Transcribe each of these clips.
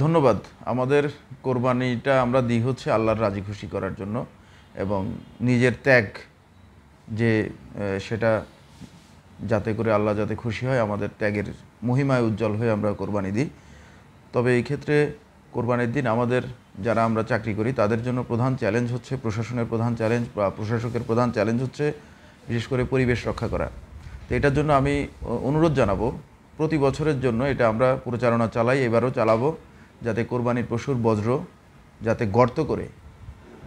ধন্যবাদ। আমাদের কোরবানিটা আমরা দিই হচ্ছে আল্লাহর রাজি খুশি করার জন্য এবং নিজের ত্যাগ যে সেটা যাতে করে আল্লাহ যাতে খুশি হয়, আমাদের ত্যাগের মহিমায় উজ্জ্বল হয়ে আমরা কোরবানি দিই। তবে এই ক্ষেত্রে কোরবানির দিন আমাদের যারা আমরা চাকরি করি তাদের জন্য প্রধান চ্যালেঞ্জ হচ্ছে, প্রশাসনের প্রধান চ্যালেঞ্জ বা প্রশাসকের প্রধান চ্যালেঞ্জ হচ্ছে বিশেষ করে পরিবেশ রক্ষা করা। তো এটার জন্য আমি অনুরোধ জানাবো, প্রতি বছরের জন্য এটা আমরা পরিচালনা চালাই, এবারও চালাবো, যাতে কোরবানির পশুর বজ্র যাতে গর্ত করে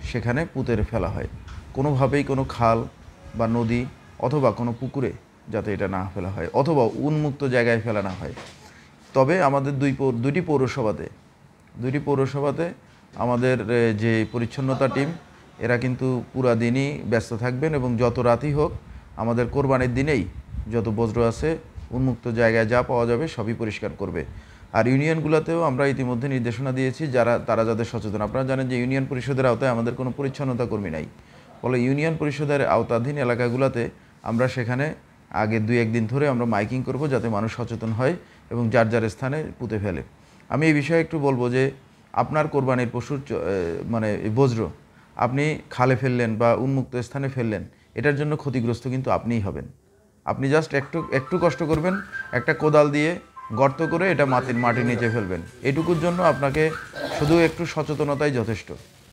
সেখানে পুঁতে ফেলা হয়, কোনোভাবেই কোনো খাল বা নদী অথবা কোনো পুকুরে যাতে এটা না ফেলা হয়, অথবা উন্মুক্ত জায়গায় ফেলা না হয়। তবে আমাদের দুইটি পৌরসভাতে আমাদের যে পরিচ্ছন্নতা টিম, এরা কিন্তু পুরা দিনই ব্যস্ত থাকবেন এবং যত রাতই হোক আমাদের কোরবানির দিনেই যত বজ্র আছে উন্মুক্ত জায়গায় যা পাওয়া যাবে সবই পরিষ্কার করবে। আর ইউনিয়নগুলোতেও আমরা ইতিমধ্যে নির্দেশনা দিয়েছি তারা যাদের সচেতন। আপনারা জানেন যে ইউনিয়ন পরিষদের আওতায় আমাদের কোনো পরিচ্ছন্নতা কর্মী নাই। ফলে ইউনিয়ন পরিষদের আওতাধীন এলাকাগুলোতে আমরা সেখানে আগে 2-1 দিন ধরে আমরা মাইকিং করব যাতে মানুষ সচেতন হয় এবং যার যার স্থানে পুঁতে ফেলে। আমি এই বিষয়ে একটু বলবো যে আপনার কোরবানির পশুর মানে বজ্র আপনি খালে ফেললেন বা উন্মুক্ত স্থানে ফেললেন, এটার জন্য ক্ষতিগ্রস্ত কিন্তু আপনিই হবেন। আপনি জাস্ট একটু কষ্ট করবেন, একটা কোদাল দিয়ে গর্ত করে এটা মাটির নিচে ফেলবেন, এটুকুর জন্য আপনাকে শুধু একটু সচেতনতাই যথেষ্ট।